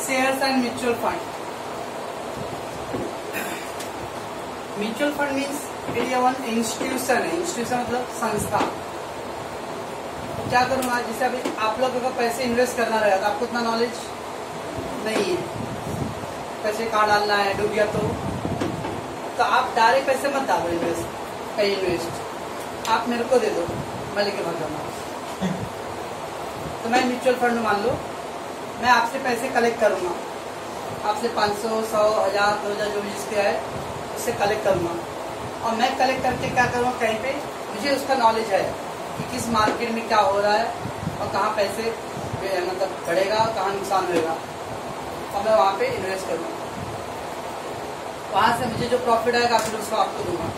Shares and mutual fund. Mutual fund means ये one institution है। Institution मतलब संस्था। क्या करूंगा, जैसे अभी आप लोगों का पैसे इन्वेस्ट करना रहेगा तो आपको उतना नॉलेज नहीं है, पैसे कहाँ डालना है, डूब गया तो आप डायरेक्ट पैसे मत डालो इन्वेस्ट आप मेरे को दे दो, मैं लेके भाग जाऊंगा। तो मैं म्यूचुअल फंड मान लो, मैं आपसे पैसे कलेक्ट करूंगा, आपसे 500, 100, 1000, 2000 जो भी जिसके है उससे कलेक्ट करूंगा। और मैं कलेक्ट करके क्या करूँगा, कहीं पे मुझे उसका नॉलेज है कि किस मार्केट में क्या हो रहा है और कहाँ पैसे मतलब बढ़ेगा और कहाँ नुकसान होगा, और मैं वहाँ पे इन्वेस्ट करूँगा। वहाँ से मुझे जो प्रॉफिट आएगा फिर उसको आपको दूंगा।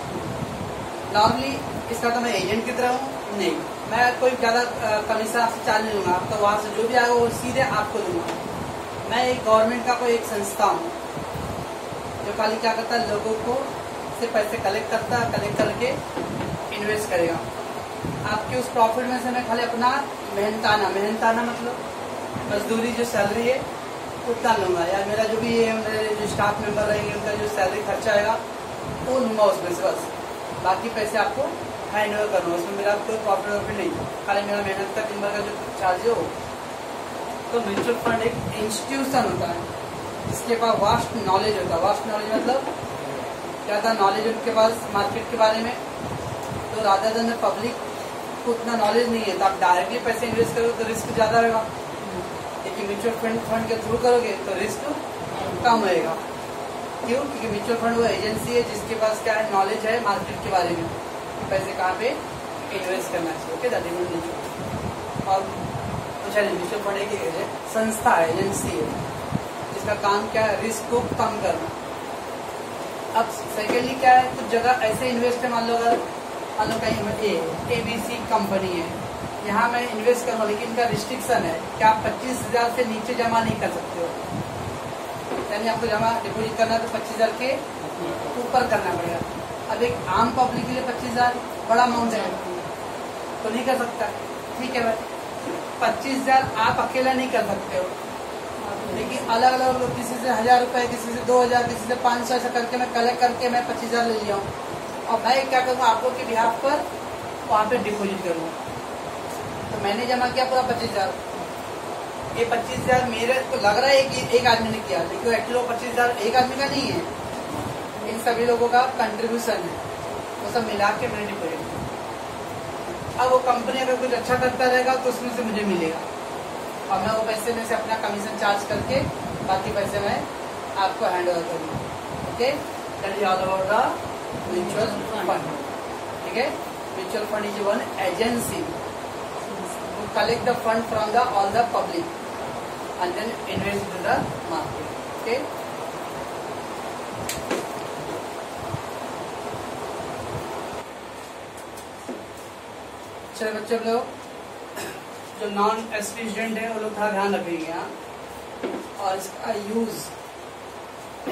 नॉर्मली इसका तो मैं एजेंट की तरह हूँ नहीं, मैं कोई ज़्यादा कमीशन आपसे चार्ज नहीं लूँगा, आपका वहाँ से जो भी आएगा वो सीधे आपको दूंगा। मैं एक गवर्नमेंट का कोई एक संस्था हूँ जो खाली क्या करता है, लोगों को से पैसे कलेक्ट करता है, कलेक्ट करके इन्वेस्ट करेगा। आपके उस प्रॉफिट में से मैं खाली अपना मेहनताना मतलब मजदूरी जो सैलरी है उतना लूँगा, या मेरा जो भी मेरे जो स्टाफ मेंबर रहेंगे उनका जो सैलरी खर्चा आएगा वो लूँगा उसमें से बस। बाकी पैसे आपको हैंड ओवर करूँगा, उसमें मेरा कोई प्रॉफिट नहीं, खाली मेरा मेहनत का दिन भर का जो चार्ज हो। तो म्यूचुअल फंड एक इंस्टीट्यूशन होता है जिसके पास वास्ट नॉलेज होता है। वास्ट नॉलेज मतलब क्या था, नॉलेज उनके पास मार्केट के बारे में। तो रादर देन पब्लिक को उतना नॉलेज नहीं है तो आप डायरेक्टली पैसे इन्वेस्ट करोगे तो रिस्क ज़्यादा रहेगा, लेकिन म्यूचुअल फंड के थ्रू करोगे तो रिस्क कम रहेगा। क्यों? क्योंकि म्यूचुअल फंड वो एजेंसी है जिसके पास क्या है, नॉलेज है मार्केट के बारे में, पैसे कहाँ पे इन्वेस्ट करना चाहिए। Okay, that is mutual. और कुछ है, म्यूचुअल फंड एक संस्था है, एजेंसी है जिसका काम क्या है, रिस्क को कम करना। अब सेकेंडली क्या है, कुछ जगह ऐसे इन्वेस्ट है, मान लो कहीं ABC कंपनी है, यहाँ मैं इन्वेस्ट करूँ, लेकिन इनका रिस्ट्रिक्शन है कि आप 25,000 से नीचे जमा नहीं कर सकते हो। यानी आपको जमा डिपोजिट करना है तो 25,000 के ऊपर करना पड़ेगा। अब एक आम पब्लिक के लिए 25,000 बड़ा अमाउंट है तो नहीं कर सकता, ठीक है भाई। 25,000 आप अकेला नहीं कर सकते हो, लेकिन अलग अलग लोग, किसी से 1,000 रुपए, किसी से 2,000, किसी से 500, ऐसा करके मैं कलेक्ट करके मैं 25,000 ले लिया हूँ और मैं क्या करूँगा, आप लोग के बिहाफ पर वहाँ पे डिपोजिट करूँगा। तो मैंने जमा किया पूरा 25,000। ये 25,000 मेरे को लग रहा है कि एक आदमी ने किया, लेकिन एक्चुअली 25,000 एक आदमी का नहीं है, इन सभी लोगों का कंट्रीब्यूशन है, वो सब मिला के मैंने डिपोजिट किया। अब वो कंपनी अगर कुछ अच्छा करता रहेगा तो उसमें से मुझे मिलेगा और मैं वो पैसे में से अपना कमीशन चार्ज करके बाकी पैसे मैं आपको हैंड ओवर करूँगा। Okay, that is all about the mutual fund. ठीक है, mutual fund is one agency who collect the fund from the all the public and then invest into the market. Okay. चलो बच्चे लोग, जो non SP student है वो लोग थोड़ा ध्यान रखेंगे यहाँ। और इसका यूज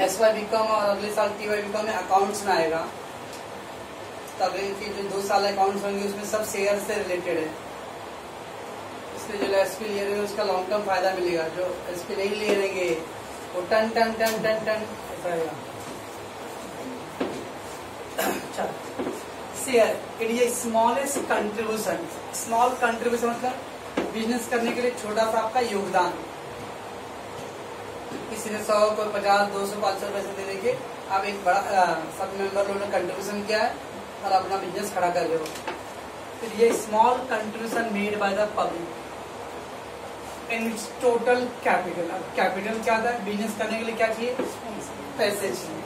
SY बीकॉम और अगले साल TY बीकॉम में अकाउंट्स में आएगा। तो अगले के जो 2 साल अकाउंट्स होंगे उसमें सब शेयर से रिलेटेड है। इसलिए जो एसपी ले रहे हैं उसका लॉन्ग टर्म फायदा मिलेगा, जो एसपी नहीं ले रहेंगे वो टन टन टन टन टन रहेगा। Share it is smallest contribution. Small contribution मतलब बिजनेस करने के लिए छोटा सा आपका योगदान। किसी ने 100 को 50, 200, 500 पैसे दे देके आप एक बड़ा सब मेंबर लोगों ने कंट्रीब्यूशन किया है और अपना बिजनेस खड़ा कर रहे हो। फिर ये small contribution made by the public in its total capital. अब कैपिटल क्या था, बिजनेस करने के लिए क्या चाहिए, पैसे चाहिए।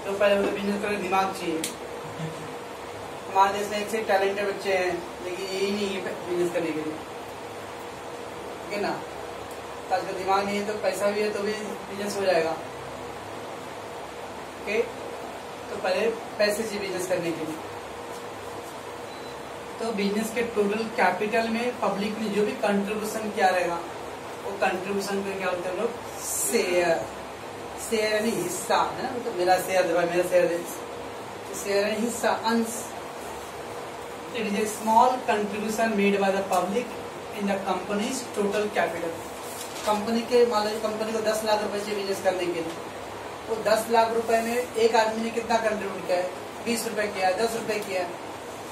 तो पहले वो बिजनेस करने दिमाग चाहिए। हमारे देश में एक से टैलेंटेड बच्चे हैं लेकिन यही नहीं है बिजनेस करने के लिए, ठीक है ना। तो आज का दिमाग नहीं है तो पैसा भी है तो भी बिजनेस हो जाएगा। ओके, तो पहले पैसे चाहिए बिजनेस करने के लिए। तो बिजनेस के टोटल कैपिटल में पब्लिक ने जो भी कंट्रीब्यूशन किया रहेगा वो कंट्रीब्यूशन को क्या बोलते हैं लोग, शेयर। शेयर यानी हिस्सा है ना, तो मेरा शेयर दे भाई, मेरा शेयर दे, शेयर यानी हिस्सा, अंश। It is a small contribution made by the public in the companies total capital. Company के, मान लो कंपनी को 10 लाख रुपए से बिजनेस करने के लिए, तो 10 लाख रुपए में एक आदमी ने कितना कंट्रीब्यूट किया है? 20 रुपए किया है, 10 रुपए किया है,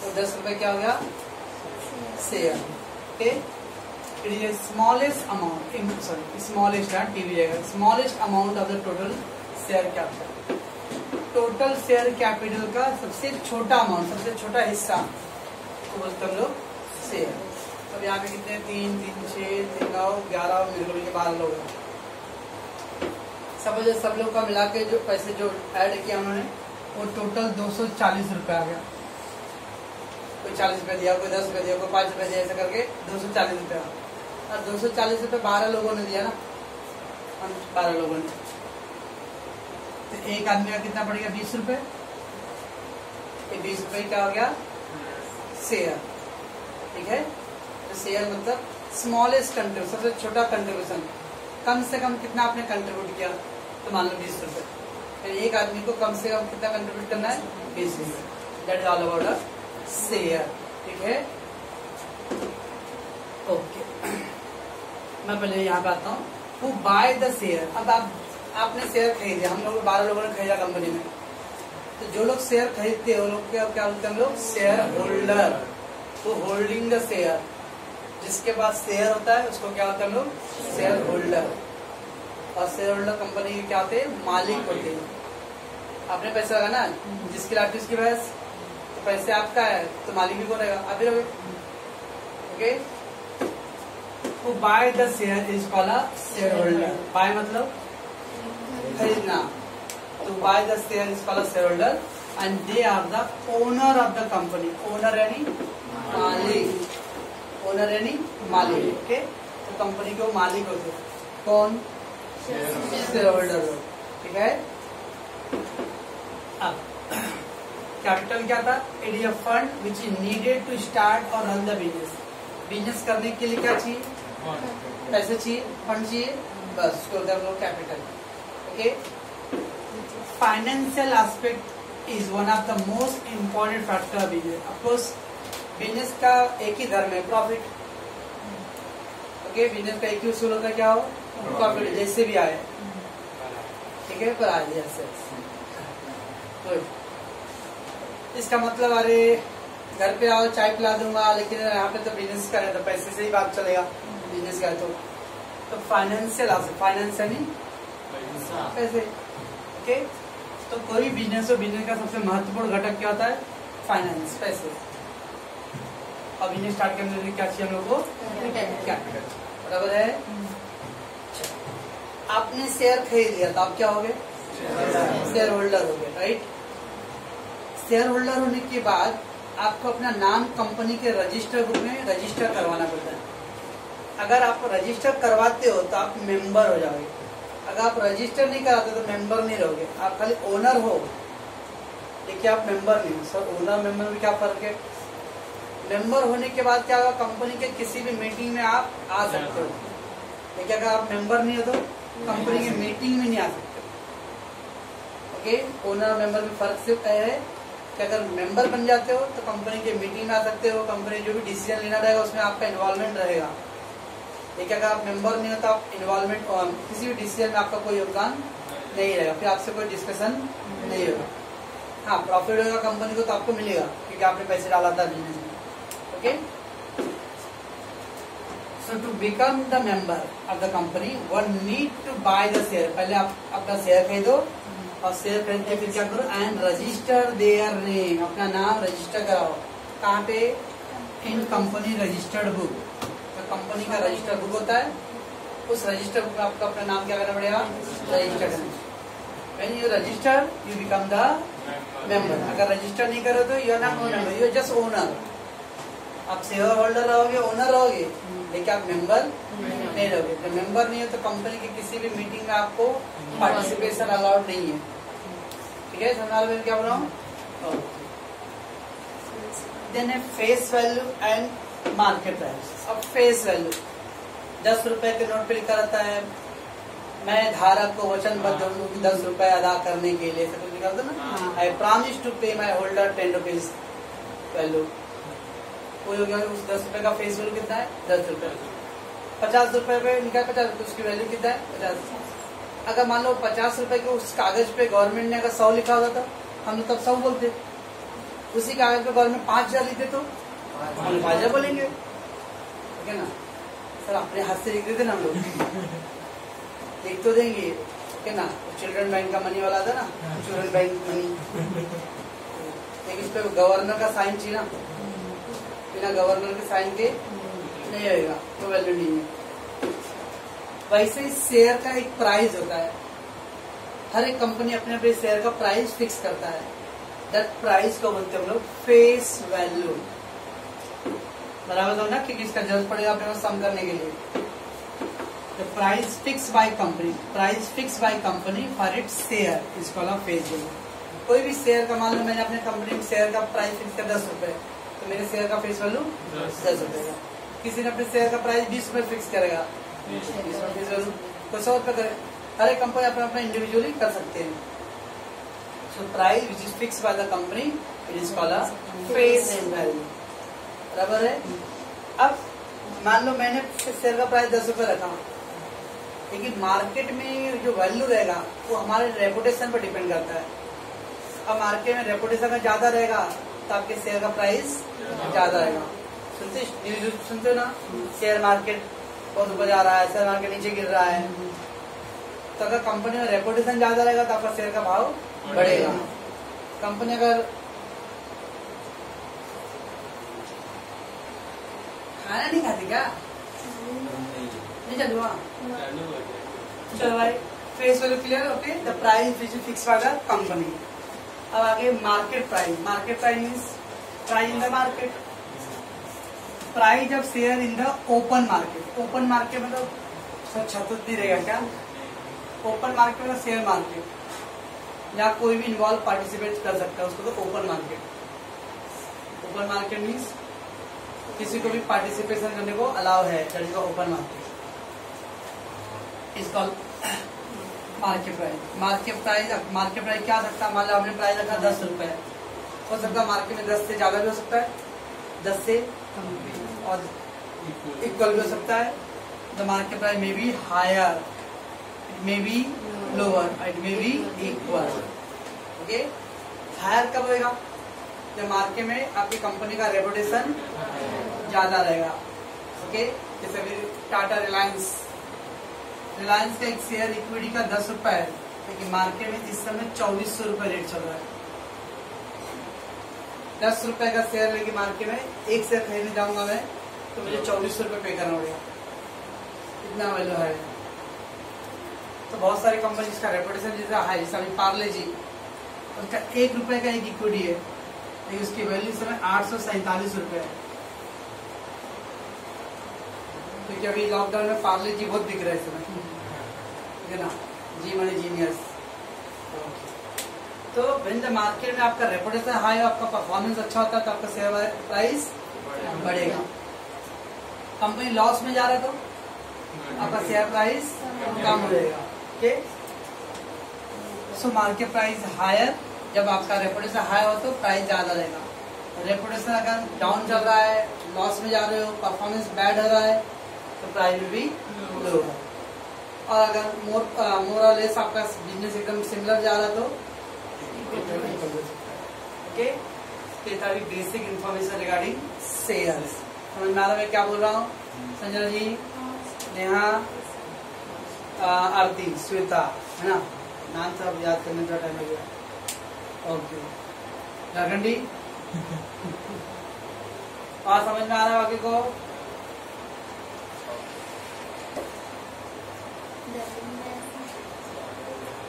तो 10 रुपए क्या हो गया? Share. Okay, it is smallest amount, sorry smallest TV जाएगा, smallest amount of the total share capital. Total share capital का सबसे छोटा अमाउंट, सबसे छोटा हिस्सा तो बोलते हम लोग शेयर। अब यहाँ पे कितने? 3, 3, 6, 3, 9, 11, मिलकर के 12 लोग हैं। सब लोग का मिला के जो पैसे जो ऐड किया उन्होंने, वो टोटल 240 रुपए आ गया। कोई 40 रुपए दिया, कोई 10 रुपए दिया, कोई 5 रुपए दिया, ऐसा करके 240 रुपया। और 240 रुपए 12 लोगों ने दिया ना, 12 लोगों ने, तो एक आदमी का कितना पड़ेगा? 20 रुपए। ये 20 रुपए क्या हो गया? शेयर। ठीक है, तो शेयर मतलब स्मॉलेस्ट कंट्रीब्यूशन, सबसे छोटा कंट्रीब्यूशन। कम से कम कितना आपने कंट्रीब्यूट किया? तो मान लो 20 रुपए। फिर एक आदमी को कम से कम कितना कंट्रीब्यूट करना है? 20 रुपए। That is all about a share. ठीक है, ओके। मैं पहले यहाँ पे आता हूँ। Who buy the share? अब आपने शेयर खरीदे, हम लोग 12 लोगों ने खरीदा कंपनी में, तो जो लोग शेयर खरीदते हैं वो लोग क्या बोलते हैं हम लोग? Share holder. तो होल्डिंग द शेयर, जिसके पास शेयर होता है उसको क्या होता है हम लोग? Share holder. और शेयर होल्डर कंपनी के क्या होते हैं? मालिक होते हैं। आपने पैसा लगा ना, जिसकी लाठी उसकी भैंस, तो पैसे आपका है तो मालिक भी कौन रहेगा? आप भी रहोगे। ओके, तो buy the share is called a share holder. Buy मतलब खरीदना, तो buy the share is called a share holder and they are the owner of the company. Owner यानी मालिक, ओनर यानी मालिक। ओके, तो कंपनी के वो मालिक होते हैं। कौन? Share holder. ठीक है, अब कैपिटल क्या था? It is a fund which is needed to start और रन द बिजनेस। बिजनेस करने के लिए क्या चाहिए? पैसे चाहिए, फंड चाहिए, बस उसको बोलते हैं हम लोग capital. Okay, financial aspect is one of the most important factor of business. Of course business का एक ही धर्म है, प्रॉफिट। ओके, बिजनेस का एक ही उसूल होता है, क्या हो? प्रॉफिट, जैसे भी आए। ठीक है, पर आ जाए इसका मतलब अरे घर पे आओ चाय पिला दूंगा, लेकिन यहाँ पे तो बिजनेस का है तो पैसे से ही बात चलेगा। बिजनेस का है तो फाइनेंशियल, फाइनेंशियल पैसे। ओके, तो कोई बिजनेस हो, बिजनेस का सबसे महत्वपूर्ण घटक क्या होता है? फाइनेंस, पैसे। और बिजनेस स्टार्ट करने के लिए क्या चाहिए हम लोग को? कैपिटल। बराबर है। आपने शेयर खरीद लिया तो आप क्या हो गए? शेयर होल्डर हो गए, राइट। शेयर होल्डर होने के बाद आपको अपना नाम कंपनी के रजिस्टर बुक में रजिस्टर करवाना पड़ता है। अगर आप रजिस्टर करवाते हो तो आप मेंबर हो जाओगे। अगर आप रजिस्टर नहीं कराते तो मेंबर नहीं रहोगे। आप खाली ओनर हो, देखिए आप मेंबर नहीं हो। सर ओनर मेंबर में क्या फर्क है? मेंबर होने के बाद क्या होगा? कंपनी के किसी भी मीटिंग में आप आ सकते हो, लेकिन अगर आप मेंबर नहीं हो तो कंपनी की मीटिंग में नहीं आ सकते। ओके, ओनर मेंबर में फर्क सिर्फ है कि अगर मेंबर बन जाते हो तो कंपनी के मीटिंग में आ सकते हो, कंपनी जो भी डिसीजन लेना रहेगा उसमें आपका इन्वॉल्वमेंट रहेगा। लेकिन अगर आप मेंबर नहीं हो तो आप इन्वॉल्वमेंट किसी भी डिसीजन में आपका कोई योगदान नहीं रहेगा, फिर आपसे कोई डिस्कशन नहीं होगा। हाँ, प्रॉफिट होगा कंपनी को तो आपको मिलेगा क्योंकि आपने पैसे डाला था बिजनेस में। Okay, so to become the member of the company one need to buy the share. पहले आप अपना शेयर खरीदो और शेयर खरीद के फिर क्या करो? एंड रजिस्टर देयर नेम, अपना नाम रजिस्टर कराओ। कहाँ पे? इन कंपनी रजिस्टर्ड बुक। तो कंपनी का रजिस्टर बुक होता है, उस रजिस्टर बुक में आपको अपना नाम क्या करना पड़ेगा? रजिस्टर करना। When you register you become the member. अगर रजिस्टर नहीं करो तो you are not member, you are just owner. आप शेयर होल्डर रहोगे, ओनर रहोगे, लेकिन आप मेंबर नहीं रहोगे। तो मेंबर नहीं हो तो कंपनी की किसी भी मीटिंग में आपको पार्टिसिपेशन अलाउड नहीं है। ठीक है, समझ में क्या बोल रहा हूँ? Then face value and market price. अब फेस वैल्यू 10 रुपए के नोट पे लिखा रहता है, मैं धारक को वचनबद्ध हूँ 10 रुपए अदा करने के लिए, सब कुछ लिखा होता है ना। आई प्रॉमिस टू पे माई होल्डर 10 रुपीज वैल्यू। कोई हो गया, उस 10 रुपए का फेस वैल्यू कितना है? 10 रुपए। 50 रुपए पे निकाल 50 रुपए, उसकी वैल्यू कितना है 50। अगर मान लो 50 रुपए के उस कागज पे गवर्नमेंट ने अगर 100 लिखा होता था, हम लोग तब 100 बोलते। उसी कागज पे गवर्नमेंट 5000 लिखते तो हम 5000 बोलेंगे, ठीक है ना सर। अपने हाथ से लिख देते ना हम लोग, लिख तो देंगे, ठीक है ना। चिल्ड्रन बैंक का मनी वाला था ना, चिल्ड्रन बैंक मनी, लेकिन इस पे गवर्नर का साइन चाहिए ना, बिना गवर्नर के साइन के नहीं होगा, तो वैल्यू नहीं है। वैसे ही शेयर का एक प्राइस होता है, हर एक कंपनी अपने अपने शेयर का प्राइस फिक्स करता है। दैट प्राइस को बोलते हैं हम लोग फेस वैल्यू। बराबर हो ना कि किसका जरूरत पड़ेगा अपने को सम करने के लिए। The price fix by company, price fix by company for its share is called face value. कोई भी शेयर का, मान लो मैंने अपने कंपनी में शेयर का प्राइस फिक्स किया 10 रुपए, तो मेरे शेयर का फेस वैल्यू 10 रुपए का। किसी ने अपने शेयर का प्राइस 20 रुपए फिक्स करेगा, 20 रुपए फेस वैल्यू, तो 100 रुपए करे। हर एक कंपनी अपना अपना इंडिविजुअली कर सकते हैं। So price which is fix by the company it is called face value. बराबर है। अब मान लो मैंने शेयर का प्राइस 10 रुपए रखा, लेकिन मार्केट में जो वैल्यू रहेगा वो हमारे रेपुटेशन पर डिपेंड करता है। अब मार्केट में रेपुटेशन का ज्यादा रहेगा तो आपके शेयर का प्राइस ज्यादा रहेगा। सुनते हो ना, शेयर मार्केट बहुत ऊपर जा रहा है, शेयर मार्केट नीचे गिर रहा है, तो अगर कंपनी में रेपुटेशन ज्यादा रहेगा तो आपका शेयर का भाव बढ़ेगा। कंपनी अगर खाना नहीं खाती क्या, नहीं चलो चलो भाई, face value clear. Okay, the price which is fix by the company. अब आगे market price. Market price means price in the market, price of share in the open market. Open market मतलब छतुत्ती रहेगा क्या, ओपन मार्केट मतलब share market, जहाँ कोई भी involve participate कर सकता है, उसको तो open market. Open market means किसी को भी पार्टिसिपेशन करने को अलाउ है, that is open market. Is called market price. Market price क्या हो सकता है, मान लो आपने प्राइस रखा 10 रुपए, हो सकता है मार्केट में 10 से ज्यादा भी हो सकता है, 10 से और इक्वल भी हो सकता है। The market price may be higher, it may be lower, it may be equal. Okay, higher कब होगा, जब मार्केट में आपकी कंपनी का रेपुटेशन ज्यादा रहेगा। ओके, जैसे अभी टाटा रिलायंस का एक शेयर इक्विटी का 10 रुपए है, लेकिन मार्केट में इस समय 2400 रुपए रेट चल रहा है। 10 रुपए का शेयर लेके मार्केट में एक शेयर खरीदने जाऊंगा मैं, तो मुझे 2400 रुपए पे करना पड़ेगा, इतना वैल्यू है। तो बहुत सारी कंपनी जिसका रेपुटेशन जैसा है, जैसे अभी पार्ले जी, उनका 1 रुपए का एक इक्विटी है, लेकिन उसकी वैल्यू इस समय 847 रुपए है, क्योंकि अभी लॉकडाउन में पार्ले जी बहुत बिक रहे हैं इस समय, ठीक है ना, जी मनी जीनियस। तो व्हेन द मार्केट में आपका रेपुटेशन हाई हो, आपका परफॉर्मेंस अच्छा होता है, तो आपका शेयर प्राइस बढ़ेगा। कंपनी लॉस में जा रहा है तो आपका शेयर प्राइस कम हो जाएगा। Okay, so market price higher, जब आपका रेपुटेशन हाई हो तो प्राइस ज्यादा रहेगा। रेपुटेशन अगर डाउन चल रहा है, लॉस में जा रहे हो, परफॉर्मेंस बैड हो रहा है, तो प्राइस भी लो है। और अगर मोर और लेस आपका बिजनेस एकदम सिमिलर जा रहा है तो ओके। ये था बेसिक इंफॉर्मेशन रिगार्डिंग शेयर्स। समझ में आ रहा है मैं क्या बोल रहा हूँ? संजना जी, नेहा, आरती, श्वेता, है ना, नाम सब याद करने का टाइम हो गया। ओके, झारखंडी और समझ में आ रहा है बाकी को?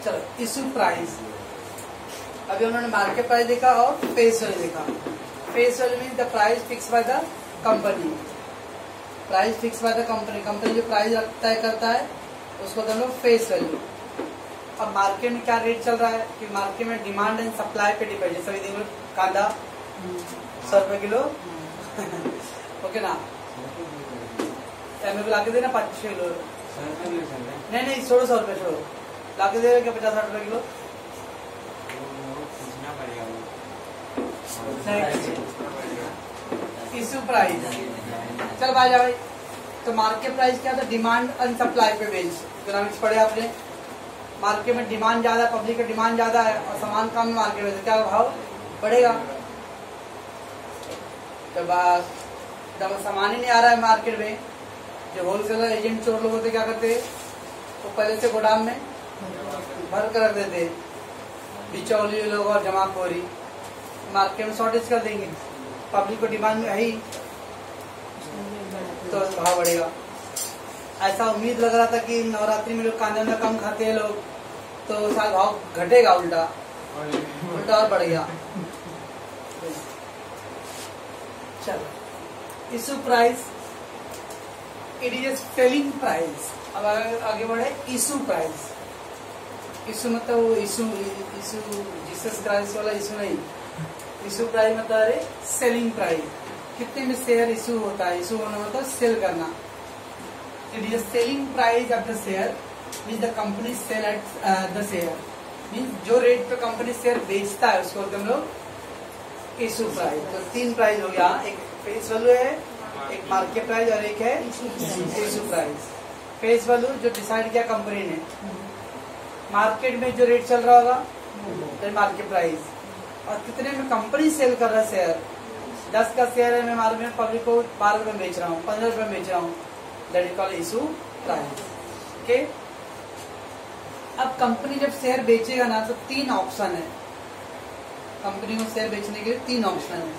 चलो, इशू प्राइस। अभी उन्होंने मार्केट प्राइस देखा और फेस वैल्यू देखा। Face value mean the price fix by the company. Price fix by the company, company जो प्राइस तय करता है उसको हम लोग फेस वैल्यू। अब मार्केट में क्या रेट चल रहा है कि मार्केट में डिमांड एंड सप्लाई पे डिपेंड। जैसे देखो कांदा 100 रुपए किलो ओके ना, एम ला के देना 5-6 किलो। नहीं छोड़ो, 100 रुपए छोड़ो, ला के देगा क्या 50-60 रुपए किलो? Issue price. चल भाई जा भाई। तो मार्केट प्राइस क्या था? डिमांड एंड सप्लाई पे बेस। इकोनॉमिक्स पढ़े आपने, मार्केट में डिमांड ज्यादा है, पब्लिक का डिमांड ज्यादा है और सामान कम है मार्केट में, तो क्या भाव बढ़ेगा। जब सामान ही नहीं आ रहा है मार्केट में, जो होलसेलर एजेंट चोर लोग होते क्या करते, तो पहले से गोदाम में भर कर रख देते, बिचौलिए लोग और जमाखोरी, मार्केट में शॉर्टेज कर देंगे, पब्लिक को डिमांड है ही तो भाव बढ़ेगा। ऐसा उम्मीद लग रहा था कि नवरात्रि में लोग कांदा में कम खाते हैं लोग, तो शायद भाव घटेगा, उल्टा और बढ़ गया। चलो, issue price, it is selling price. अब आगे बढ़े, इशू प्राइस। इशू मतलब वो इशू जीसस क्राइस्ट वाला इशू नहीं, इशू प्राइस मतलब सेलिंग प्राइस, कितने में शेयर इशू होता है। इशू होना मतलब सेल करना। It is selling price of the share means the company sale at the share, means जो रेट पे कंपनी शेयर बेचता है उसको हम लोग इशू प्राइस। तो 3 प्राइस हो गया, एक फेस वैल्यू है, एक मार्केट प्राइस और एक है इशू प्राइस। फेस वैल्यू जो डिसाइड किया कंपनी ने, मार्केट में जो रेट चल रहा होगा तो मार्केट प्राइस, और कितने में कंपनी सेल कर रहा है शेयर। 10 का शेयर है, मैं मार्केट में पब्लिक को 12 रुपए बेच रहा हूँ, 15 रुपए बेच रहा हूँ, that is called issue price. Okay, अब कंपनी जब शेयर बेचेगा ना तो 3 ऑप्शन है। कंपनी को शेयर बेचने के लिए 3 ऑप्शन है।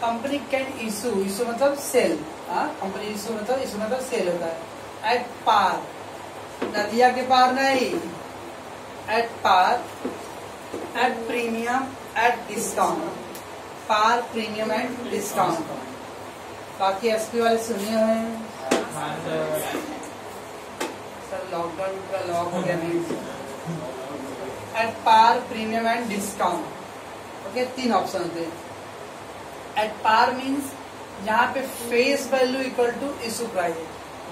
कंपनी कैन इशू, इशू मतलब सेल, कंपनी इशू मतलब सेल होता है एट पार, नदिया के पार नहीं, at par, at premium, at discount, par, premium and discount. बाकी एसपी वाले सुने हुए हैं सर, लॉकडाउन पूरा लॉक हो गया नहीं। At par, premium and discount. Okay, 3 option होते हैं। एट पार मीन्स यहाँ पे face value equal to issue price,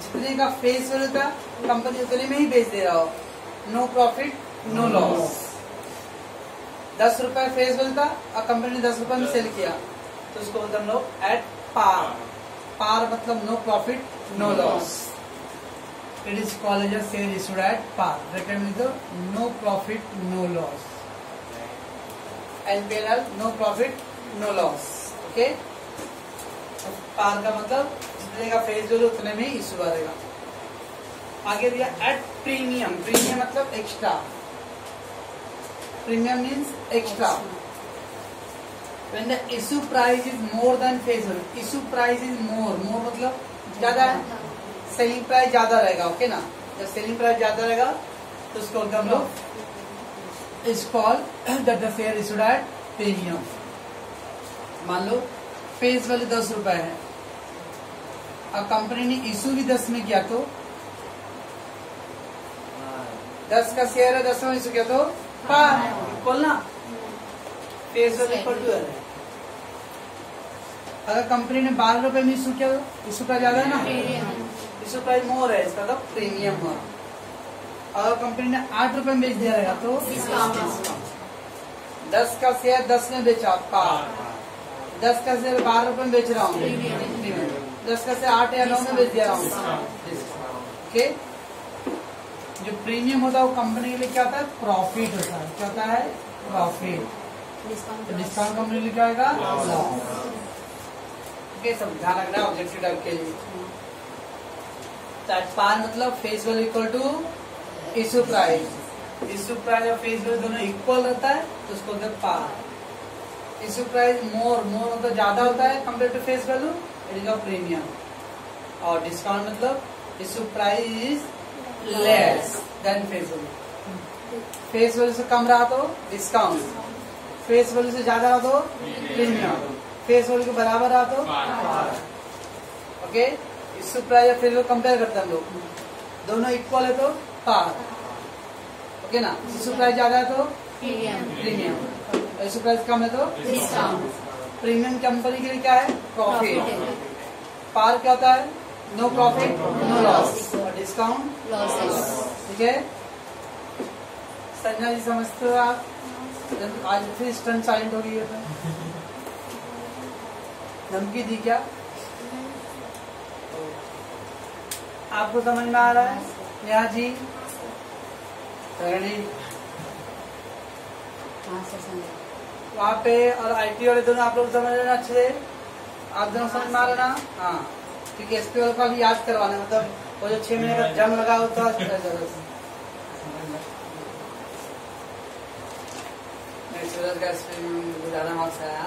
जितने का फेस वैल्यू था कंपनी उतने में ही बेच दे रहा हो, नो प्रॉफिट नो लॉस। 10 रुपए फेस वैल्यू था और कंपनी ने 10 रुपए में सेल किया, तो उसको बोलते हम लोग एट पार। पार मतलब no profit no loss. It is called as share issued at par. Bracket में तो no profit no loss, NPL no profit no loss. Okay, par का मतलब जितने का फेस वैल्यू उतने में ही इशू रहेगा। आगे दिया एट प्रीमियम, प्रीमियम मतलब extra, premium means extra. When the issue price is more than face value, issue price is more मतलब ज्यादा है, सेलिंग प्राइस ज्यादा रहेगा। ओके ना, जब सेलिंग प्राइस ज्यादा रहेगा तो उसको हम लोग इस call that the share issued at premium. मान लो फेस वैल्यू 10 रुपए है, अब कंपनी ने इशू भी 10 में किया, तो 10 का शेयर है, 10 में इशू किया तो पार, इक्वल ना, फेस वैल्यू इक्वल टू है। अगर कंपनी ने 12 रुपए में इशू किया तो इशू प्राइस ज्यादा है ना, इशू प्राइस मोर है, इसका तो प्रीमियम हुआ। अगर कंपनी ने 8 रुपए में बेच दिया रहेगा तो 10 का शेयर 10 में बेचा, पार। 10 का शेयर 12 रुपए में बेच रहा हूँ, 10 का शेयर 8 या 9 में बेच दिया हूँ। ओके, जो प्रीमियम होता है वो कंपनी के लिए क्या होता है, प्रॉफिट होता है। क्या होता है, प्रॉफिट। डिस्काउंट कंपनी लिखा आएगा लॉस। ओके, सब ध्यान रखना ऑब्जेक्टिव टाइप के लिए। पार मतलब face value equal to issue price, issue price और फेस वैल्यू दोनों इक्वल रहता है तो उसको बोलते हैं पार। इशू प्राइस मोर मतलब ज्यादा होता है compare to face value, it is a premium. और डिस्काउंट मतलब issue price is less than face value. Face value से कम रहा तो डिस्काउंट, फेस वैल्यू से ज्यादा रहा तो प्रीमियम, फेस वैल्यू के बराबर रहा तो पार। ओके, इशू प्राइस और फेस वैल्यू कंपेयर करते हैं हम लोग, दोनों इक्वल है तो पार। ओके ना, इशू प्राइस ज्यादा है तो प्रीमियम, इशू प्राइस कम है तो डिस्काउंट। प्रीमियम कंपनी के लिए क्या है, प्रॉफिट। पार क्या होता है, नो प्रॉफिट नो लॉस, और डिस्काउंट लॉस। ठीक है, संजय जी समझते हो आप? आज फिर स्टन साइलेंट हो गई है, धमकी दी क्या? आपको समझ में आ रहा है नेहा जी? रेडी? वहाँ पे और आईटी वाले दोनों आप लोग समझ रहे ना अच्छे से? आप दोनों समझ में आ रहे ना? हाँ, क्योंकि एसपी वाले का भी याद करवाना, मतलब वो जो 6 महीने का जंग लगा होता है। सूरज का ज्यादा मार्क्स आया।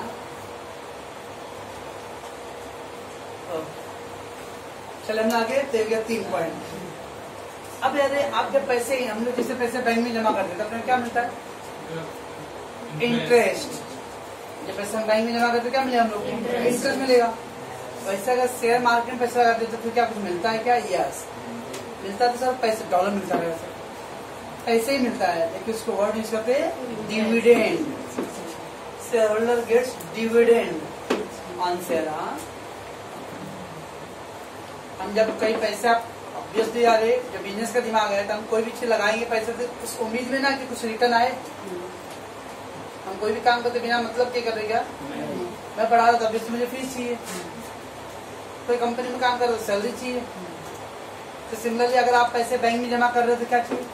चले हम आगे, 3 पॉइंट। अब यार आप जब पैसे, हम लोग जैसे पैसे बैंक में जमा करते हैं तो अपने क्या मिलता है? इंटरेस्ट। जब पैसे हम बैंक में जमा करते क्या मिलेगा हम लोग? इंटरेस्ट मिलेगा। वैसे अगर शेयर मार्केट में पैसा लगाते तो फिर क्या कुछ मिलता है क्या? यस, मिलता है। तो सर पैसे डॉलर मिलता है, वैसे पैसे ही मिलता है, लेकिन उसको वर्ड यूज करते हैं dividend. Share holder gets dividend on share. हम जब कई पैसे आप ऑब्वियसली आ रहे, जब बिजनेस का दिमाग है तो हम कोई भी चीज लगाएंगे पैसे से उस उम्मीद में ना कि कुछ रिटर्न आए। हम कोई भी काम करते बिना मतलब क्या कर रहे? क्या मैं पढ़ा रहा था, ऑब्वियसली मुझे फीस चाहिए। कोई कंपनी में काम कर रहे हो, सैलरी चाहिए। तो सिमिलरली अगर आप पैसे बैंक में जमा कर रहे हो तो क्या चाहिए?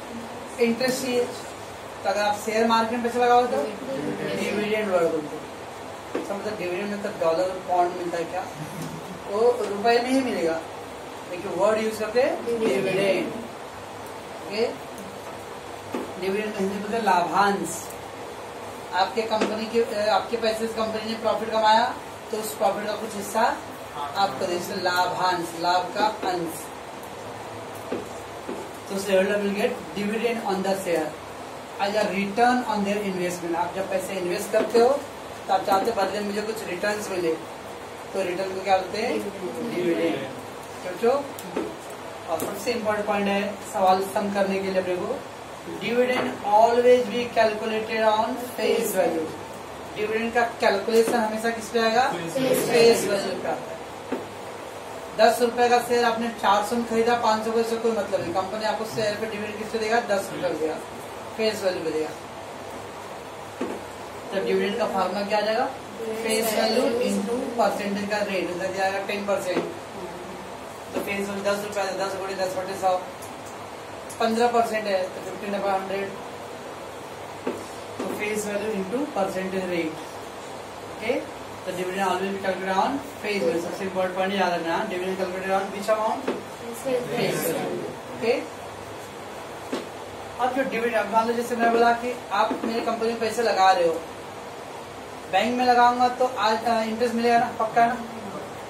इंटरेस्ट चाहिए। तो अगर आप शेयर मार्केट में पैसे लगाओ तो डिविडेंड वर्ड बोलते हैं। मतलब डिविडेंड में तो डॉलर पॉन्ड मिलता है क्या? वो रुपए में ही मिलेगा, लेकिन वर्ड यूज करते हैं डिविडेंड। डिविडेंड में हिंदी बोलते लाभांश। आपके कंपनी के आपके पैसे से कंपनी ने प्रॉफिट कमाया तो उस प्रॉफिट का कुछ हिस्सा आपको दे, लाभांश, लाभ का अंश। तो shareholder will get dividend on the share as a return on their investment. आप जब पैसे इन्वेस्ट करते हो तो आप चाहते हो बदले में मुझे कुछ रिटर्न्स मिले, तो रिटर्न को क्या बोलते हैं? डिविडेंड। सोचो। और सबसे इम्पोर्टेंट पॉइंट है सवाल सम करने के लिए अपने को, dividend always be calculated on face value. Dividend का कैलकुलेशन हमेशा किस पे आएगा? फेस वैल्यू पे आता है। 10 रुपए का शेयर आपने 400 में खरीदा, 500 रुपए से कोई मतलब नहीं। कंपनी आपको शेयर पे डिविडेंड किस पे देगा? 10 रुपए देगा, फेस वैल्यू पे देगा। तब डिविडेंड का फार्मूला क्या आ जाएगा? फेस वैल्यू इंटू परसेंटेज का रेट, उधर जाएगा 10%। तो फेस वैल्यू 10 रुपए, 10 गुणे 10 बटे 100, 15% है तो 15/100। तो face value into percentage rate. Okay, तो dividend always calculated on face value. सबसे इम्पोर्टेंट पॉइंट याद रखना, dividend calculated on which amount? Face value. Okay, अब जो डिविडेंड, मान लो जैसे मैं बोला कि आप मेरी कंपनी में पैसे लगा रहे हो, बैंक में लगाऊंगा तो आज इंटरेस्ट मिलेगा ना? पक्का है ना?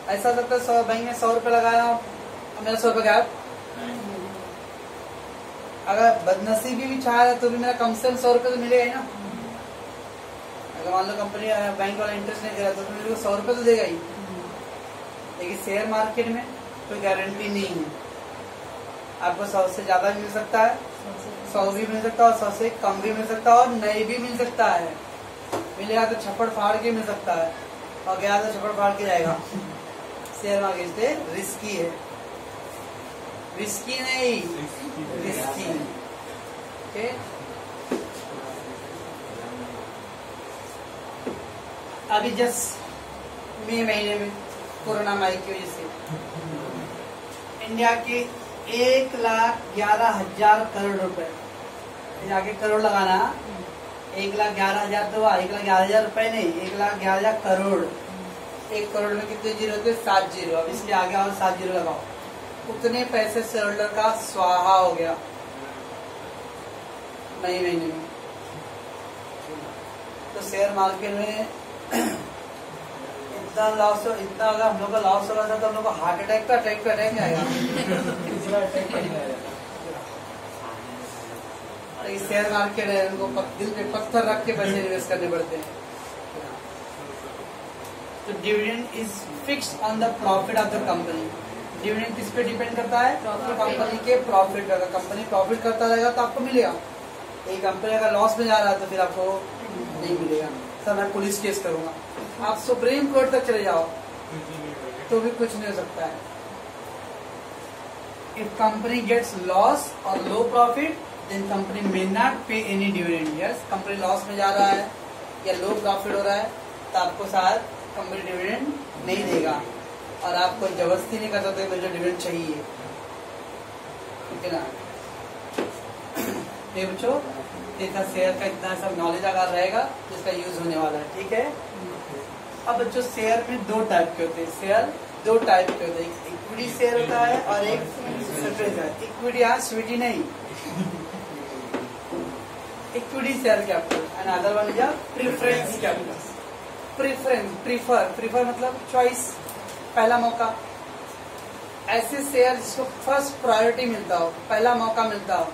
ऐसा हो सकता है बैंक में 100 रुपए लगाया और मेरा 100 रुपए गायब। अगर बदनसीबी भी चाह रहा तो भी मेरा कम से कम 100 रुपए तो मिलेगा ही ना। अगर मान लो कंपनी बैंक वाला इंटरेस्ट नहीं दे रहा तो मेरे को 100 रुपए तो देगा ही। लेकिन शेयर मार्केट में कोई गारंटी नहीं है, आपको 100 से ज्यादा भी मिल सकता है, 100 भी मिल सकता है और 100 से कम भी मिल सकता है और नहीं भी मिल सकता है। मिलेगा तो छप्पड़ फाड़ के मिल सकता है और गया तो छप्पड़ फाड़ के जाएगा। शेयर मार्केट से रिस्की है, रिस्की नहीं, रिस्की। ओके, अभी जस्ट मई महीने में कोरोना महामारी की वजह से इंडिया के 1,11,000 करोड़ रुपए, आगे करोड़ लगाना, 1,11,000 तो 1,11,000 रुपए नहीं, 1,11,000 करोड़। 1 करोड़ में कितने जीरो थे? 7 जीरो। अब इसलिए आगे और 7 जीरो लगाओ। उतने पैसे शेयर होल्डर का स्वाहा हो गया मई महीने में। तो शेयर मार्केट में इतना लॉस, इतना अगर हम लोग का लॉस हो रहा था तो हम लोग को हार्ट अटैक का अटैक आएगा। शेयर मार्केट है, उनको दिल पे पत्थर रख के पैसे इन्वेस्ट करने पड़ते हैं। तो dividend is fixed on the profit of the company. Dividend किस पे डिपेंड करता है? कंपनी के प्रॉफिट। अगर कंपनी प्रॉफिट करता रहेगा तो आपको मिलेगा। एक कंपनी अगर लॉस में जा रहा है तो फिर आपको नहीं मिलेगा। सर मैं पुलिस केस करूंगा, आप सुप्रीम कोर्ट तक चले जाओ तो भी कुछ नहीं हो सकता है। इफ कंपनी गेट्स लॉस और low profit then company may not pay any dividend. Yes, company loss में जा रहा है या लो प्रॉफिट हो रहा है तो आपको शायद कंपनी डिविडेंड नहीं देगा और आपको जबरदस्ती नहीं कर सकते मुझे डिविडेंड चाहिए। ठीक है ना। ये बच्चों इतना शेयर का इतना सब नॉलेज अगर रहेगा तो इसका यूज होने वाला है, ठीक है। अब बच्चों शेयर में दो टाइप के होते हैं, शेयर दो टाइप के होते हैं, एक इक्विटी शेयर होता है और एक प्रेफरेंस है। इक्विटी यहाँ स्वीटी नहीं, equity share capital and other one is preference capital. Preference prefer मतलब चॉइस, पहला मौका। ऐसे शेयर जिसको फर्स्ट प्रायोरिटी मिलता हो, पहला मौका मिलता हो,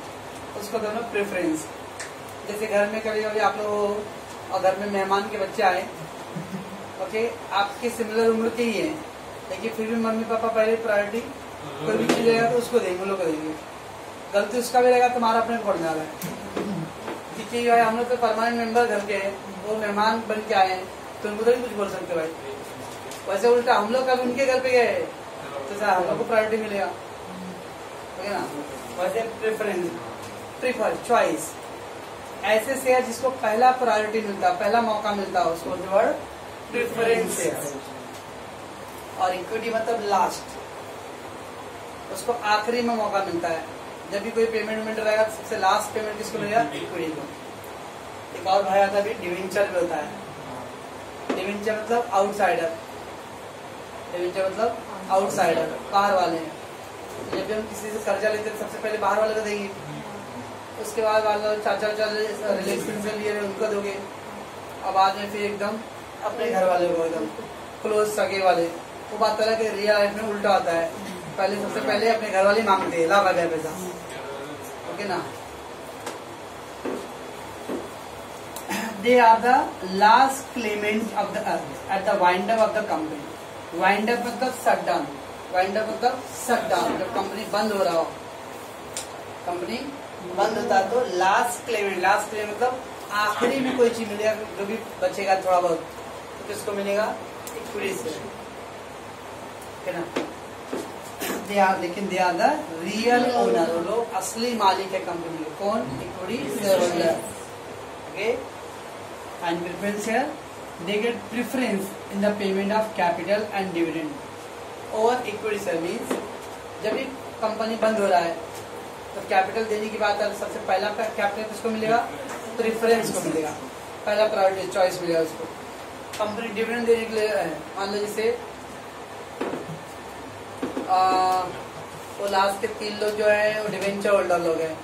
उसको दोनों प्रेफरेंस। जैसे घर में कभी कभी आप लोग और घर में मेहमान के बच्चे आए, ओके, आपके सिमिलर उम्र के ही हैं, लेकिन फिर भी मम्मी पापा पहले प्रायोरिटी कोई भी चीज रहेगा तो उसको देंगे, लोग को देंगे। गलती उसका भी रहेगा, तुम्हारा अपने को पड़ जा रहा है, क्योंकि हम लोग तो परमानेंट मेंबर घर के हैं, वो मेहमान बन के आए हैं, तो उनको तो नहीं कुछ बोल सकते भाई। वैसे उल्टा हम लोग कभी उनके घर पे गए तो सर हम लोग को प्रायोरिटी मिलेगा, ठीक है ना। वैसे प्रेफरेंस, प्रीफर, चॉइस, ऐसे शेयर जिसको पहला प्रायोरिटी मिलता है, पहला मौका मिलता है, उसको वर्ड प्रेफरेंस शेयर। और इक्विटी मतलब लास्ट, उसको आखिरी में मौका मिलता है। जब भी कोई पेमेंट रहेगा तो सबसे लास्ट पेमेंट किसको मिलेगा? इक्विटी को। एक और भाई आता है डिवेंचर भी होता है। डिवेंचर मतलब आउटसाइडर, डिवेंचर मतलब आउटसाइडर, बाहर वाले हैं। जब भी हम किसी से कर्जा लेते हैं सबसे पहले बाहर वाले को देंगे, उसके बाद वाले चाचा रिलेशन से लिए उनको दोगे, और बाद में फिर एकदम अपने घर वाले को, एकदम क्लोज सगे वाले। वो बात अलग है, रियल लाइफ में उल्टा होता है, पहले सबसे पहले अपने घर वाले मांगते हैं, ला बगैर पैसा, ओके ना। They are the last claimant of the earth at the wind up of the company. Wind up मतलब shut down. Wind up मतलब shut down. जब कंपनी बंद हो रहा हो, कंपनी बंद होता है तो लास्ट क्लेमेंट, लास्ट क्लेमेंट मतलब आखिरी में कोई चीज मिलेगा, जो भी बचेगा थोड़ा बहुत, तो किसको मिलेगा? इक्विटी से, है ना। लेकिन they are the real owner, वो लोग असली मालिक है कंपनी के। कौन? Equity share holder, okay. And preference share, they get preference in the payment of capital and dividend over equity share। means जब भी कंपनी बंद हो रहा है तो कैपिटल देने की बात है, सबसे पहला कैपिटल किसको मिलेगा? प्रेफरेंस को मिलेगा, पहला प्रायोरिटी चॉइस मिलेगा उसको। कंपनी डिविडेंड देने के लिए मान लो जैसे वो लास्ट के 3 लोग जो है वो डिवेंचर होल्डर लोग हैं,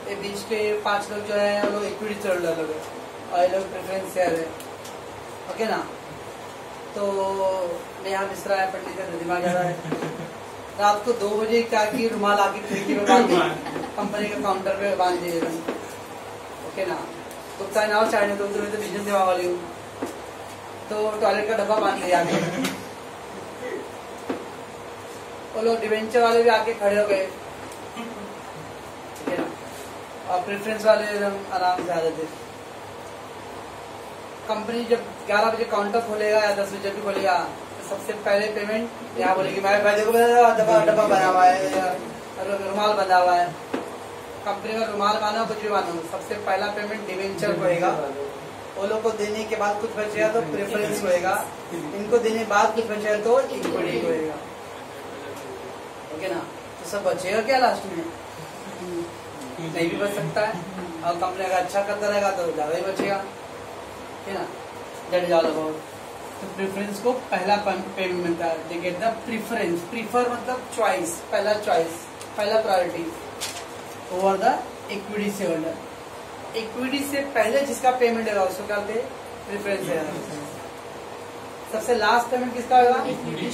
ये बीच के 5 लोग जो है वो लोग इक्विटी होल्डर लोग हैं, और ये लोग प्रेफरेंस शेयर है, ओके ना। तो नेहा मिश्रा है, पंडित का दिमाग आ रहा है। रात को 2 बजे क्या की रुमाल आके खिड़की पे बांध कंपनी के काउंटर पे बांध दिए, ओके ना। तो चाहे ना चाहे तो बिजनेस सेवा वाली हूँ, तो टॉयलेट का डब्बा बांध लिया आके, वो लोग डिवेंचर वाले भी आके खड़े हो गए, ठीक है ना। और प्रेफरेंस वाले एकदम आराम से आ जाते। कंपनी जब 11 बजे काउंटर खोलेगा या 10 बजे भी खोलेगा तो सबसे पहले पेमेंट यहाँ बोलेगी, भाई देखो डब्बा बना हुआ है या रुमाल बना हुआ है। कंपनी का रुमाल मानो कुछ भी मानो, सबसे पहला पेमेंट डिवेंचर को होगा, वो लोग को देने के बाद कुछ बचेगा तो प्रेफरेंस होएगा, इनको देने के बाद कुछ बचेगा तो इक्विटी होएगा, ओके ना। तो सब बचेगा क्या लास्ट में? नहीं भी बच सकता है, और कंपनी अगर अच्छा करता रहेगा तो ज्यादा ही बचेगा, है ना। That is all about. तो प्रेफरेंस को पहला पेमेंट मिलता है, they get the preference. Prefer मतलब चॉइस, पहला चॉइस, पहला priority over the equity share holder. Equity से पहले जिसका पेमेंट होगा उसको क्या कहते हैं? Preference share. सबसे लास्ट पेमेंट किसका होगा? इक्विटी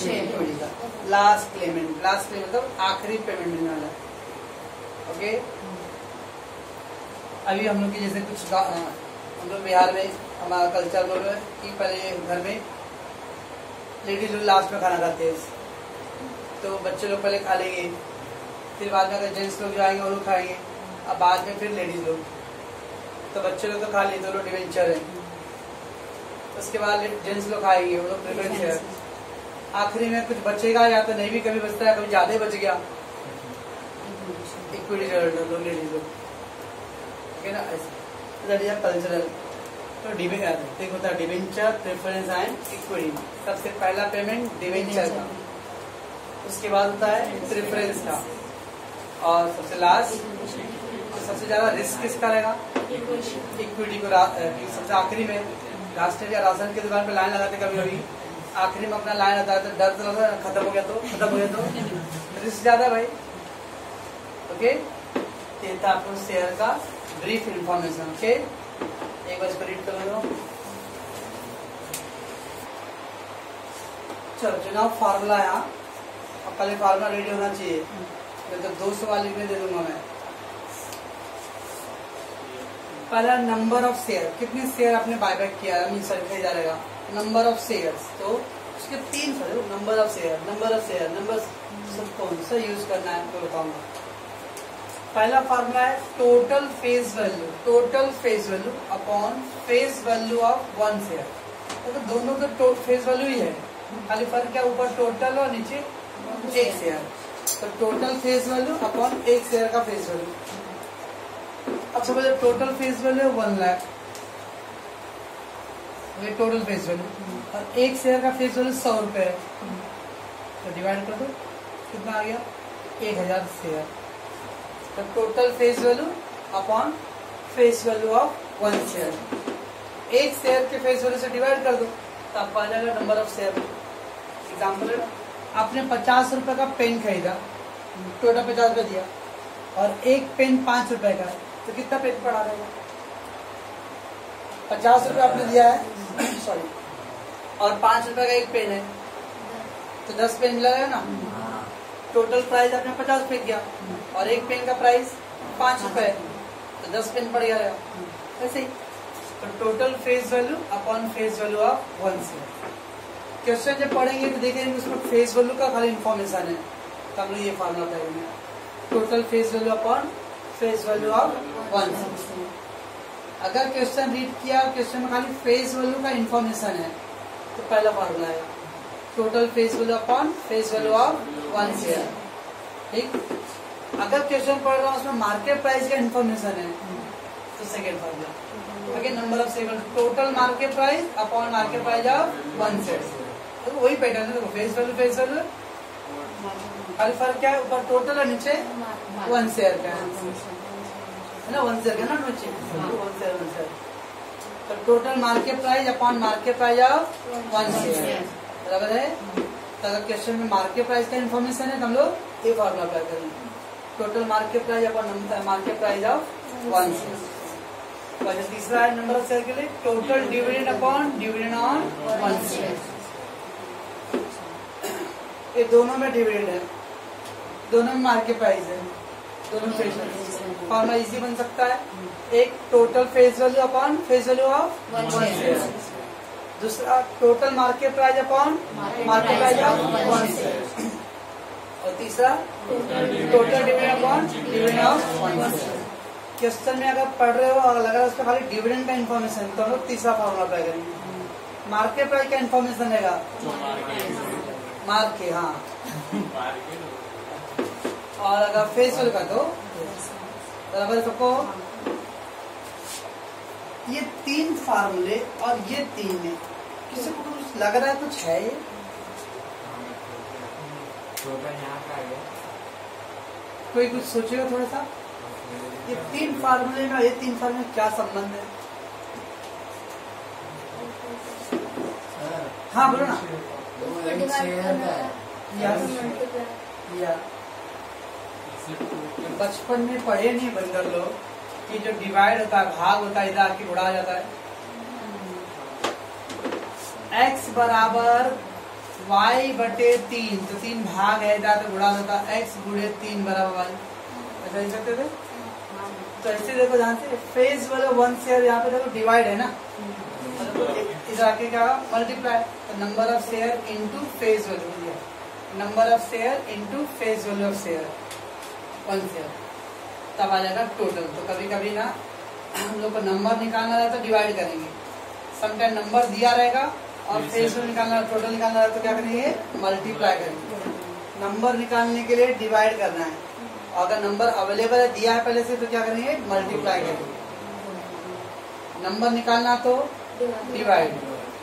का लास्ट पेमेंट। लास्ट पेमेंट मतलब आखिरी पेमेंट मिलने वाला, ओके। अभी हम लोग की जैसे कुछ हम लोग बिहार में हमारा कल्चर लोग कि पहले घर में लेडीज लोग लास्ट में खाना खाते हैं, तो बच्चे लोग पहले खा लेंगे, फिर बाद में अगर जेंट्स लोग जो आएंगे वो लोग खाएंगे, अब बाद में फिर लेडीज लोग। तो बच्चे लोग तो खा लिए, 2 लोग डिवेंचर है, उसके बाद जेंट्स लोग खाएंगे, वो लोग प्रेफरेंस है। आखिरी में कुछ बचेगा या तो नहीं भी कभी बचता है, कभी ज्यादा ही बच गया, इक्विटी लोग, लेडीज लोग, ठीक है ना। That is cultural. तो एक होता है डिवेंचर, प्रेफरेंस एंड इक्विटी। सबसे पहला पेमेंट डिवेंचर का, उसके बाद होता है प्रेफरेंस का, और सबसे लास्ट सबसे ज्यादा रिस्क किसका रहेगा? इक्विटी को सबसे आखिरी में लास्ट या राशन की दुकान पे लाइन लगाते कभी कभी आखिरी में अपना लाइन आता है तो डर तो लगता है खत्म हो गया तो रिस्क ज्यादा भाई। ओके, ये था आपको शेयर का ब्रीफ इंफॉर्मेशन। ओके, एक बार इसको रीड कर लो। चलो चुनाव फार्मूला यहाँ अब पहले फार्मूला रेडी होना चाहिए, तो 200 वाली में दे दूंगा मैं। पहला नंबर ऑफ शेयर, कितने शेयर आपने बायबैक किया सर खरीदा रहेगा, नंबर ऑफ शेयर्स। तो उसके 3 नंबर ऑफ शेयर नंबर कौन सा यूज करना है आपको बताऊंगा। पहला फार्मूला है total face value upon face value of 1 share. तो दोनों का फेस वैल्यू ही है, खाली फर्क क्या ऊपर टोटल और नीचे 1 शेयर। तो total face value upon 1 share का फेस वैल्यू। अब समझ टोटल फेस वैल्यू 1 लाख, ये टोटल फेस वैल्यू, और 1 शेयर का फेस वैल्यू 100 रुपए है। तो डिवाइड कर दो, कितना आ गया? 1000 शेयर। तो total face value upon face value of 1 share, 1 share के फेस वैल्यू से डिवाइड कर दो, तो आपको आ जाएगा नंबर ऑफ शेयर। एग्जाम्पल है, आपने 50 रुपए का पेन खरीदा, टोटल 50 रुपए दिया, और एक पेन 5 रुपए का, तो कितना पेन पड़ा रहेगा? 50 रुपए आपने दिया है सॉरी, और 5 रुपए का एक पेन है, तो 10 पेन लगेगा ना। टोटल प्राइस आपने 50 रुपए किया, और एक पेन का प्राइस 5 रुपए, तो 10 पेन पड़ गया रहेगा। ऐसे ही तो total face value upon face value of 1 share. Question जब पढ़ेंगे तो देखेंगे उसमें फेस वैल्यू का खाली इन्फॉर्मेशन है, तो हम लोग ये फार्मूला करेंगे total face value upon face value of 1 share. अगर क्वेश्चन रीड किया, क्वेश्चन में खाली फेस वैल्यू का इन्फॉर्मेशन है, तो पहला फार्मूला है total face value upon face value of 1 share. ठीक, अगर क्वेश्चन पढ़ रहा हूँ उसमें मार्केट प्राइस का इन्फॉर्मेशन है, तो second formula number of share total market price upon market price of 1 share. तो वही पैटर्न है, फेस वैल्यू खाली फर्क क्या है, ऊपर टोटल और नीचे 1 शेयर का है ना, 1 शेयर का ना नीचे 1 शेयर। तो total market price upon market price of 1 share बराबर है। तो अगर क्वेश्चन में मार्केट प्राइस का इन्फॉर्मेशन है तो हम लोग ये फॉर्मूला अप्लाई करेंगे, total market price upon market price of 1 share. तीसरा है नंबर ऑफ शेयर के लिए total dividend upon dividend on 1 share. ये दोनों में डिविडेंड है, दोनों में मार्केट प्राइस है, दोनों फेस वैल्यू। फॉर्मूला इजी बन सकता है, एक total face value upon face value of 1 share, दूसरा total market price upon market price of 1 share, और तीसरा total dividend upon dividend of 1 share. Question में अगर पढ़ रहे हो और लग रहा है उसका खाली डिविडेंड का इन्फॉर्मेशन, तो हम लोग तीसरा फॉर्मूला अप्लाई करेंगे। मार्केट प्राइस का इन्फॉर्मेशन रहेगा मार्केट, हाँ, और अगर फेस वैल्यू का तो बराबर सबको ये 3 फार्मूले और ये 3 है, किसी को कुछ लग रहा है कुछ है ये? कोई कुछ सोचेगा थोड़ा सा, ये 3 फार्मूले में ये 3 फार्मूले क्या संबंध है? हाँ बोलो ना। या बचपन में पढ़े नहीं बंदर लोग कि जो डिवाइड होता है, भाग होता है, इधर आके उड़ा जाता है, x बराबर y/3, तो 3 भाग है, इधर तो उड़ा जाता है, x गुणे 3 बराबर y, ऐसा लिख सकते थे। तो ऐसे देखो ध्यान से, फेस वाला 1 शेयर यहाँ पे देखो डिवाइड है ना, इधर आके क्या मल्टीप्लाई, तो number of share into face value, number of share into face value of share 1 share, तब आ जाएगा टोटल। तो कभी कभी ना हम लोग को नंबर निकालना रहता है तो डिवाइड करेंगे, समटाइम नंबर दिया रहेगा और फेस वैल्यू निकालना, टोटल निकालना रहता तो क्या करेंगे? मल्टीप्लाई करेंगे। नंबर निकालने के लिए डिवाइड करना है, और अगर नंबर अवेलेबल है, दिया है पहले से, तो क्या करेंगे? मल्टीप्लाई करेंगे। नंबर निकालना तो डिवाइड,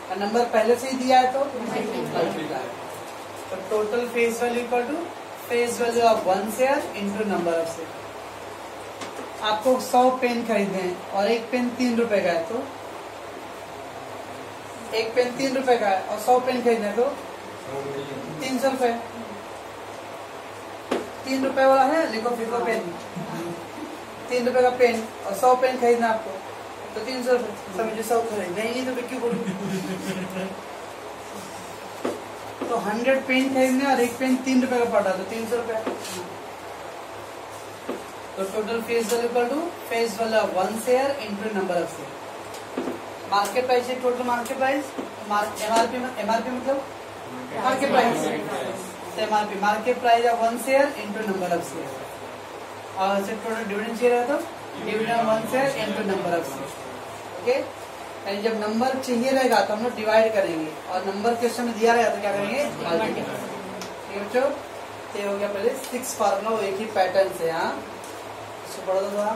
और नंबर पहले से ही दिया है तो मल्टीप्लाई। तो total face value equal to face value of 1 share into number of share. आपको 100 पेन खरीदे हैं और एक पेन 3 रुपए का है, तो एक पेन 3 रुपए का है और 100 पेन खरीदना है तो 300 रुपए। 3 रुपए वाला है, लिखो फिको पेन, 3 रुपए का पेन और 100 पेन खरीदना आपको तो 300 रुपए। समझो 100 खरीद नहीं तो क्यों बोलूं। तो 100 पेन खरीदने और एक पेन 3 रुपए का पड़ा तो 300 रुपए। तो total face value equal to face value of 1 share into number of share. Market price है टोटल मार्केट प्राइस, एमआरपी मतलब market price, MRP market price of 1 share into number of share. और ऐसे टोटल डिविडेंड चाहिए रहा तो dividend 1 share into number of share. Okay, यानी जब number चाहिए रहेगा तो हम लोग डिवाइड करेंगे और नंबर क्वेश्चन में दिया रहेगा तो क्या करेंगे, मल्टीप्लाई। ठीक है बच्चों, ये हो गया पहले 6 फार्मूला, एक ही पैटर्न से। यहाँ इसको पढ़ो थोड़ा।